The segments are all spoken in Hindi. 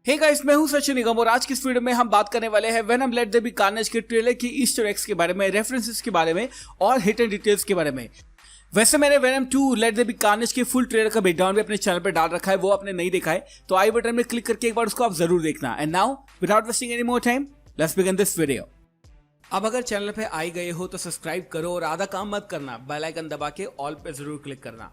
हे गाइस, मैं हूं सचिन निगम और आज की इस वीडियो में हम बात करने वाले हैं Venom let there be Carnage के ट्रेलर की ईस्टर एग्स के बारे में, रेफरेंसेस के बारे में और हिडन डिटेल्स के बारे में। वैसे मैंने Venom 2 let there be Carnage के फुल ट्रेलर का ब्रेकडाउन भी अपने चैनल पर डाल रखा है, वो आपने नहीं देखा है तो आई बटन में क्लिक करके एक बार उसको आप जरूर देखना। And now without wasting any more time let's begin this video. अब अगर चैनल पे आई गए हो तो सब्सक्राइब करो और आधा काम मत करना, बेल आइकन दबा के ऑल पे जरूर क्लिक करना।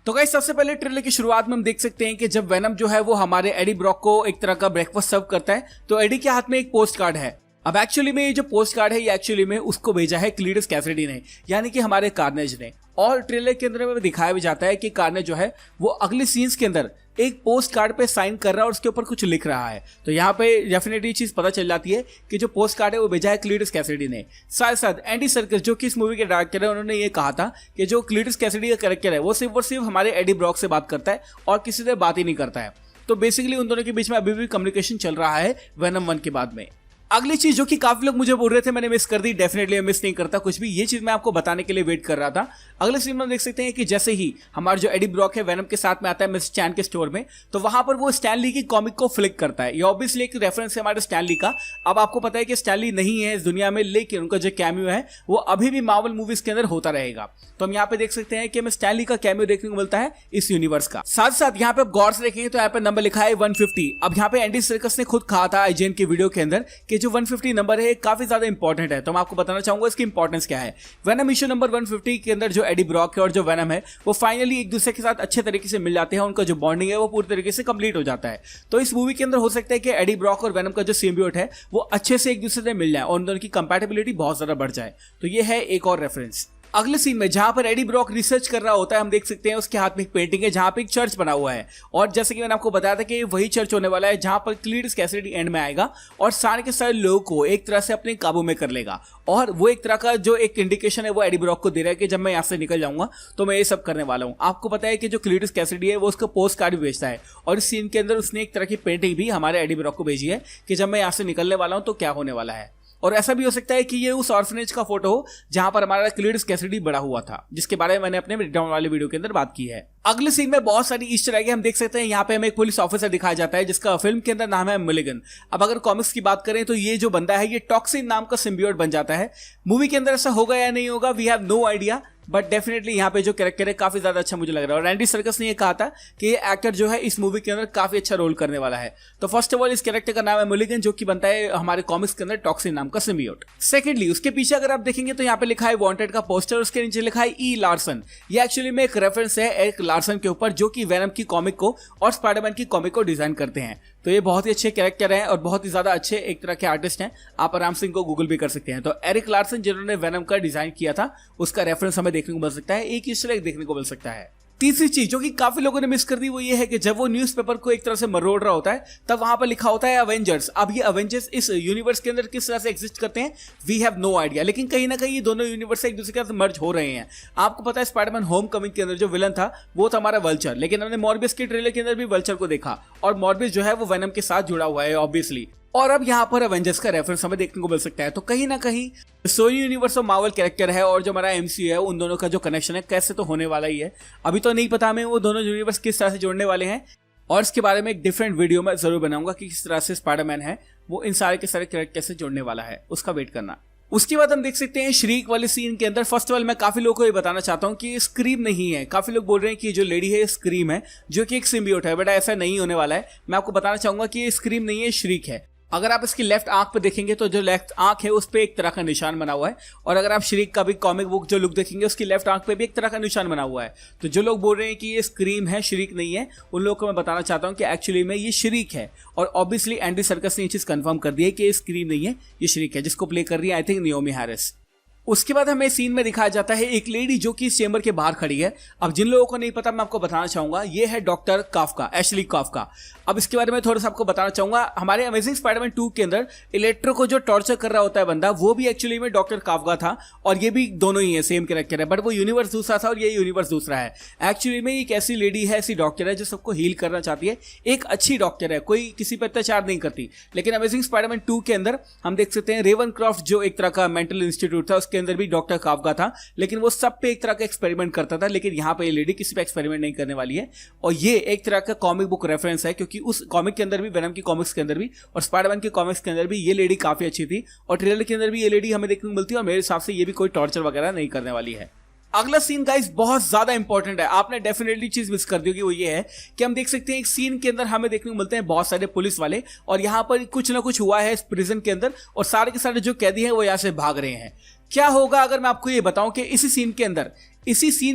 तो गाइस, सबसे पहले ट्रेलर की शुरुआत में हम देख सकते हैं कि जब वेनम जो है वो हमारे एडी ब्रॉक को एक तरह का ब्रेकफास्ट सर्व करता है तो एडी के हाथ में एक पोस्ट कार्ड है। अब एक्चुअली में ये जो पोस्ट कार्ड है ये एक्चुअली में उसको भेजा है क्लीटस कैसिडी ने, यानी कि हमारे कार्नेज ने। और ट्रेलर के अंदर में दिखाया भी जाता है कि कार्नेज जो है वो अगले सीन्स के अंदर एक पोस्ट कार्ड पे साइन कर रहा है और उसके ऊपर कुछ लिख रहा है। तो यहाँ पे डेफिनेटली चीज पता चल जाती है कि जो पोस्ट कार्ड है वो भेजा है क्लीटस कैसिडी ने। साथ साथ एंडी सर्किस जो कि इस मूवी के डायरेक्टर है, उन्होंने ये कहा था कि जो क्लीटस कैसिडी का कैरेक्टर है वो सिर्फ हमारे एडी ब्रॉक से बात करता है और किसी से बात ही नहीं करता है। तो बेसिकली उन दोनों के बीच में अभी भी कम्युनिकेशन चल रहा है वेनम 1 के बाद में। अगली चीज जो कि काफी लोग मुझे बोल रहे थे मैंने मिस कर दी, डेफिनेटली मिस नहीं करता कुछ भी, ये चीज मैं आपको बताने के लिए वेट कर रहा था। अगले सीन में देख सकते हैं कि जैसे ही हमारा जो एडी ब्रॉक है वेनम के साथ में आता है मिस चैन के स्टोर में, तो वहां पर वो स्टैन ली की कॉमिक को फ्लिक करता है। ये ऑब्वियसली एक रेफरेंस है हमारे स्टैन ली का। अब आपको पता है कि स्टैन ली नहीं है इस दुनिया में, लेकिन उनका जो कैमियो है वो अभी भी मार्वल मूवीज के अंदर होता रहेगा। तो हम यहाँ पे देख सकते हैं कि हमें स्टैन ली का कैमियो देखने को मिलता है इस यूनिवर्स का। साथ साथ यहाँ पे गौर से देखेंगे तो यहाँ पे नंबर लिखा है 150। अब यहाँ पे एंडी सर्कस ने खुद कहा था IGN की वीडियो के अंदर कि जो 150 नंबर है काफी ज्यादा इंपॉर्टेंट है। तो मैं आपको बताना चाहूंगा इसकी इंपॉर्टेंस क्या है। वेनम इश्यू नंबर 150 के अंदर जो एडी ब्रॉक है और जो वेनम है वो फाइनली एक दूसरे के साथ अच्छे तरीके से मिल जाते हैं, उनका जो बॉन्डिंग है वो पूरी तरीके से कंप्लीट हो जाता है। तो इस मूवी के अंदर हो सकता है कि एडी ब्रॉक और वेनम का जो सिम्बियोट है वो अच्छे से एक दूसरे से मिल जाए और उन दोनों की कंपैटिबिलिटी बहुत ज्यादा बढ़ जाए। तो ये है एक और रेफरेंस। अगले सीन में जहां पर एडी ब्रॉक रिसर्च कर रहा होता है हम देख सकते हैं उसके हाथ में एक पेंटिंग है जहां पे एक चर्च बना हुआ है। और जैसे कि मैंने आपको बताया था कि वही चर्च होने वाला है जहां पर क्लीटस कैसिडी एंड में आएगा और सारे के सारे लोगों को एक तरह से अपने काबू में कर लेगा। और वो एक तरह का जो एक इंडिकेशन है वो एडी ब्रॉक को दे रहा है कि जब मैं यहाँ से निकल जाऊंगा तो मैं ये सब करने वाला हूँ। आपको पता है कि जो क्लीटस कैसिडी है वो उसका पोस्ट कार्ड भी भेजता है और इस सीन के अंदर उसने एक तरह की पेंटिंग भी हमारे एडी ब्रॉक को भेजी है कि जब मैं यहाँ से निकलने वाला हूँ तो क्या होने वाला है। और ऐसा भी हो सकता है कि ये उस ऑर्फनेज का फोटो हो जहां पर हमारा क्लीटस कैसिडी बड़ा हुआ था, जिसके बारे में मैंने अपने ब्रेकडाउन वाले वीडियो के अंदर बात की है। अगले सीन में बहुत सारी ईस्टर एग हम देख सकते हैं। यहाँ पे हमें एक पुलिस ऑफिसर दिखाया जाता है जिसका फिल्म के अंदर नाम है मिलिगन। अब अगर कॉमिक्स की बात करें तो ये जो बंदा है ये टॉक्सिन नाम का सिम्बियोट बन जाता है। मूवी के अंदर ऐसा होगा या नहीं होगा we have no idea, but definitely यहाँ पे जो कैरेक्टर है काफी ज्यादा अच्छा मुझे लग रहा है। और एंडी सर्कस ने ये कहा था कि ये एक्टर जो है इस मूवी के अंदर काफी अच्छा रोल करने वाला है। तो फर्स्ट ऑफ ऑल इस कैरेक्टर का नाम है मिलिगन जो कि बनता है हमारे कॉमिक्स के अंदर टॉक्सिन नाम का सिम्बियोट। सेकेंडली उसके पीछे अगर आप देखेंगे तो यहाँ पे लिखा है वांटेड का पोस्टर, उसके नीचे लिखा है ई लार्सन। ये एक्चुअली में एक रेफरेंस है एरिक लार्सन के ऊपर जो कि वेनम की कॉमिक को और स्पाइडरमैन की कॉमिक को डिजाइन करते हैं। तो ये बहुत ही अच्छे कैरेक्टर हैं और बहुत ही ज्यादा अच्छे एक तरह के आर्टिस्ट हैं। आप आराम से इनको गूगल भी कर सकते हैं। तो एरिक लार्सन जिन्होंने वेनम का डिजाइन किया था उसका रेफरेंस हमें देखने को मिल सकता है, एक ईस्टर एग देखने को मिल सकता है। तीसरी चीज जो कि काफी लोगों ने मिस कर दी वो ये है कि जब वो न्यूज़पेपर को एक तरह से मरोड़ रहा होता है तब वहां पर लिखा होता है अवेंजर्स। अब ये अवेंजर्स इस यूनिवर्स के अंदर किस तरह से एग्जिस्ट करते हैं वी हैव नो आइडिया, लेकिन कहीं ना कहीं ये दोनों यूनिवर्स एक दूसरे के साथ मर्ज हो रहे हैं। आपको पता है स्पाइडरमैन होम कमिंग के अंदर जो विलन था वो था हमारा वल्चर, लेकिन हमने मॉर्बियस के ट्रेलर के अंदर भी वल्चर को देखा और मॉर्बियस जो है वो वेनम के साथ जुड़ा हुआ है ऑब्वियसली। और अब यहाँ पर अवेंजर्स का रेफरेंस हमें देखने को मिल सकता है। तो कहीं ना कहीं सोनी यूनिवर्स और मार्वल कैरेक्टर है और जो हमारा MCU है उन दोनों का जो कनेक्शन है कैसे तो होने वाला ही है। अभी तो नहीं पता हमें वो दोनों यूनिवर्स किस तरह से जोड़ने वाले हैं और इसके बारे में एक डिफरेंट वीडियो में जरूर बनाऊंगा कि किस तरह से स्पाइडरमैन है वो इन सारे के सारे कैरेक्टर कैसे जोड़ने वाला है, उसका वेट करना। उसके बाद हम देख सकते हैं श्रीक वाले सीन के अंदर। फर्स्ट ऑफ ऑल मैं काफी लोगों को ये बताना चाहता हूं कि ये स्क्रीम नहीं है। काफी लोग बोल रहे हैं कि जो लेडी है स्क्रीम है जो कि एक सिम्बियोट है, बट ऐसा नहीं होने वाला है। मैं आपको बताना चाहूंगा कि ये स्क्रीम नहीं है, श्रीक है। अगर आप इसकी लेफ्ट आंख पे देखेंगे तो जो लेफ्ट आंख है उस पे एक तरह का निशान बना हुआ है और अगर आप श्रीक का भी कॉमिक बुक जो लुक देखेंगे उसकी लेफ्ट आंख पे भी एक तरह का निशान बना हुआ है। तो जो लोग बोल रहे हैं कि ये स्क्रीम है श्रीक नहीं है उन लोगों को मैं बताना चाहता हूं कि एक्चुअली में ये श्रीक है। और ऑब्वियसली एंडी सर्कस ने ये चीज कंफर्म कर दी है कि ये स्क्रीम नहीं है ये श्रीक है, जिसको प्ले कर रही है आई थिंक नियोमी हैरिस। उसके बाद हमें सीन में दिखाया जाता है एक लेडी जो कि इस चेंबर के बाहर खड़ी है। अब जिन लोगों को नहीं पता मैं आपको बताना चाहूंगा ये है डॉक्टर काफ्का, एशली काफ्का। अब इसके बारे में थोड़ा सा आपको बताना चाहूंगा। हमारे अमेजिंग स्पाइडरमैन 2 के अंदर इलेक्ट्रो को जो टॉर्चर कर रहा होता है बंदा वो भी एक्चुअली में डॉक्टर काफ्का था और ये भी दोनों ही है, सेम कैरेक्टर है, बट वो यूनिवर्स दूसरा था और ये यूनिवर्स दूसरा है। एक्चुअली में एक ऐसी लेडी है, ऐसी डॉक्टर है जो सबको हील करना चाहती है, एक अच्छी डॉक्टर है, कोई किसी पर अत्याचार नहीं करती। लेकिन अमेजिंग स्पाइडरमैन 2 के अंदर हम देख सकते हैं रेवन क्रॉफ्ट जो एक तरह का मेंटल इंस्टीट्यूट था उसके के अंदर भी डॉक्टर काफका था, लेकिन वो सब पे एक तरह का एक्सपेरिमेंट करता था, लेकिन यहाँ पे ये लेडी किसी पे एक्सपेरिमेंट नहीं करने वाली है। और ये एक तरह का कॉमिक बुक रेफरेंस है, क्योंकि उस कॉमिक के अंदर भी, वेनम की कॉमिक्स के अंदर भी और स्पाइडरमैन की कॉमिक्स के अंदर भी ये लेडी काफी अच्छी थी, और ट्रेलर के अंदर भी ये लेडी हमें देखने को मिलती है, और मेरे हिसाब से ये भी कोई टॉर्चर वगैरह नहीं करने वाली है। अगला सीन गाइस बहुत ज्यादा इंपॉर्टेंट है, आपने डेफिनेटली चीज मिस कर दी होगी, वो ये है कि हम देख सकते हैं एक सीन के अंदर हमें देखने को मिलते हैं बहुत सारे पुलिस वाले, और यहाँ पर कुछ ना कुछ हुआ है इस प्रिजन के अंदर, और सारे के सारे जो कैदी हैं वो यहाँ से भाग रहे हैं। क्या होगा अगर मैं आपको ये बताऊं कि इसी सीन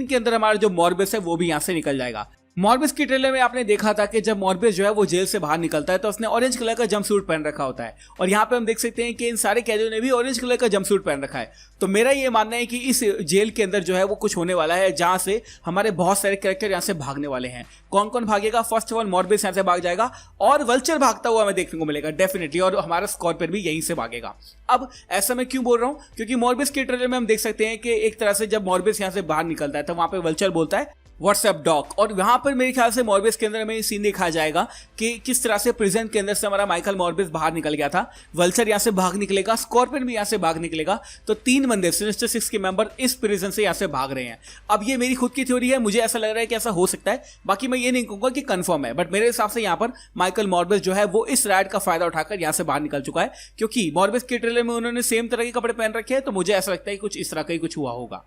के अंदर हमारा जो मॉर्बियस है वो भी यहाँ से निकल जाएगा। मॉर्बियस की ट्रेलर में आपने देखा था कि जब मॉर्बियस जो है वो जेल से बाहर निकलता है तो उसने ऑरेंज कलर का जंप सूट पहन रखा होता है, और यहाँ पे हम देख सकते हैं कि इन सारे कैदियों ने भी ऑरेंज कलर का जंप सूट पहन रखा है। तो मेरा ये मानना है कि इस जेल के अंदर जो है वो कुछ होने वाला है, जहां से हमारे बहुत सारे कैरेक्टर यहाँ से भागने वाले हैं। कौन कौन भागेगा? फर्स्ट ऑफ ऑल मॉर्बियस यहाँ से भाग जाएगा, और वल्चर भागता हुआ हमें देखने को मिलेगा डेफिनेटली, और हमारा स्कॉर्पियन भी यहीं से भागेगा। अब ऐसा मैं क्यों बोल रहा हूँ? क्योंकि मॉर्बियस के ट्रेलर में हम देख सकते हैं कि एक तरह से जब मॉर्बियस यहाँ से बाहर निकलता है तो वहां पे वल्चर बोलता है व्हाट्सएप डॉग, और वहां पर मेरे ख्याल से मॉर्बियस के अंदर हमें ये सीन दिखाया जाएगा कि किस तरह से प्रिजन के अंदर से हमारा माइकल मॉर्बियस बाहर निकल गया था। वल्चर यहाँ से भाग निकलेगा, स्कॉर्पियन भी यहाँ से भाग निकलेगा, तो 3 बंदे सिनिस्टर 6 के मेंबर इस प्रिजन से यहाँ से भाग रहे हैं। अब ये मेरी खुद की थ्योरी है, मुझे ऐसा लग रहा है कि ऐसा हो सकता है, बाकी मैं ये नहीं कहूंगा कि कंफर्म है, बट मेरे हिसाब से यहाँ पर माइकल मॉर्बियस जो है वो इस राइड का फायदा उठाकर यहाँ से बाहर निकल चुका है, क्योंकि मॉर्बियस के ट्रेलर में उन्होंने सेम तरह के कपड़े पहन रखे हैं, तो मुझे ऐसा लगता है कि कुछ इस तरह का ही कुछ हुआ होगा।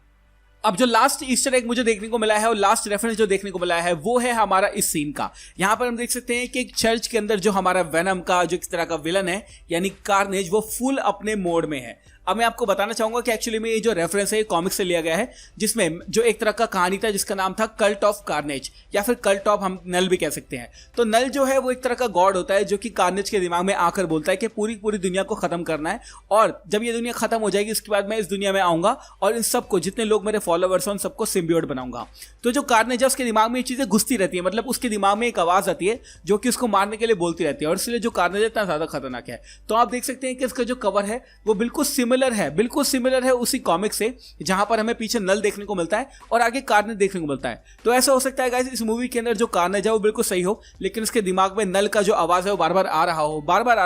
अब जो लास्ट ईस्टर एग मुझे देखने को मिला है और लास्ट रेफरेंस जो देखने को मिला है वो है हमारा इस सीन का। यहां पर हम देख सकते हैं कि एक चर्च के अंदर जो हमारा वेनम का जो इस तरह का विलन है यानी कार्नेज, वो फुल अपने मोड में है। अब मैं आपको बताना चाहूंगा कि एक्चुअली में ये जो रेफरेंस है ये कॉमिक से लिया गया है, जिसमें जो एक तरह का कहानी था जिसका नाम था कल्ट ऑफ कार्नेज, या फिर कल्ट ऑफ हम नल भी कह सकते हैं। तो नल जो है वो एक तरह का गॉड होता है जो कि कार्नेज के दिमाग में आकर बोलता है कि पूरी दुनिया को खत्म करना है, और जब ये दुनिया खत्म हो जाएगी उसके बाद मैं इस दुनिया में आऊंगा और इन सबको, जितने लोग मेरे फॉलोवर्स हैं उन सबको सिम्बियोट बनाऊंगा। तो जो कार्नेज है उसके दिमाग में ये चीजें घुसती रहती है, मतलब उसके दिमाग में एक आवाज आती है जो कि उसको मारने के लिए बोलती रहती है, और इसलिए जो कार्नेज है इतना ज्यादा खतरनाक है। तो आप देख सकते हैं कि इसका जो कवर है वो बिल्कुल सिमिलर है उसी कॉमिक से, जहां पर हमें पीछे नल देखने को मिलता है और आगे कार्नेज देखने को मिलता है। तो ऐसा हो सकता है गाइस इस मूवी के अंदर जो कार्नेज है वो बिल्कुल सही हो, लेकिन उसके दिमाग में नल का जो आवाज है वो बार बार आ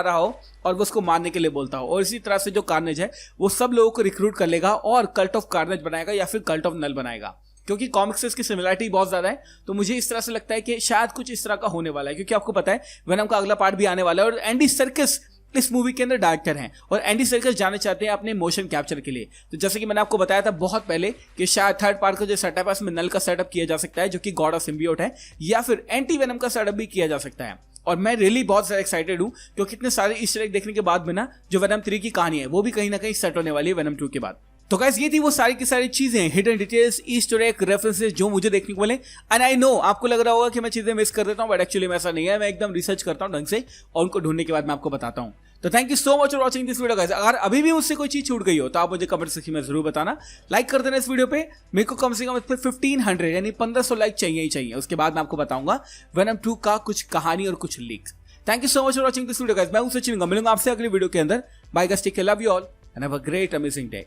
रहा हो और वो उसको मारने के लिए बोलता हो, और इसी तरह से जो कार्नेज है वो सब लोगों को रिक्रूट कर लेगा और कल्ट ऑफ कार्नेज बनाएगा या फिर कल्ट ऑफ नल बनाएगा। क्योंकि कॉमिक्स से इसकी सिमिलरिटी बहुत ज्यादा है, तो मुझे इस तरह से लगता है कि शायद कुछ इस तरह का होने वाला है, क्योंकि आपको पता है वेनम का अगला पार्ट भी आने वाला है और एंडी सर्किस इस मूवी के अंदर डायरेक्टर हैं, और एंडी सर्किस जाने चाहते हैं अपने मोशन कैप्चर के लिए। तो जैसे कि मैंने आपको बताया था बहुत पहले कि शायद थर्ड पार्ट का जो सेटअप है उसमें नल का सेटअप किया जा सकता है जो कि गॉड ऑफ सिम्बियोट है, या फिर एंटी वेनम का सेटअप भी किया जा सकता है। और मैं रियली बहुत ज्यादा एक्साइटेड हूं, क्योंकि इतने सारे ईस्टर एग देखने के बाद में ना जो वेनम 3 की कहानी है वो भी कहीं ना कहीं सेट होने वाली है वेनम 2 के बाद। तो गाइस ये थी वो सारी की सारी चीजें, hidden details, Easter egg, references जो मुझे देखने को मिले। एंड आई नो आपको लग रहा होगा कि मैं चीजें मिस कर देता हूं, बट एक्चुअली में ऐसा नहीं है, मैं एकदम रिसर्च करता हूं ढंग से और उनको ढूंढने के बाद मैं आपको बताता हूं। तो thank you so much for watching this video guys. अगर अभी भी मुझसे कोई चीज छूट गई हो तो आप मुझे कमेंट सेक्शन में जरूर बताना, लाइक कर देना इस वीडियो पे। मेरे को कम से कम इस पर 1500 यानी 1500 लाइक चाहिए ही चाहिए, उसके बाद मैं आपको बताऊंगा वेनम 2 का कुछ कहानी और कुछ leaks. Thank you so much for watching this video guys. मैं हूं सचिन, मिलूंगा आपसे अगली वीडियो के अंदर। Bye guys, take care, love you all and have a great amazing day.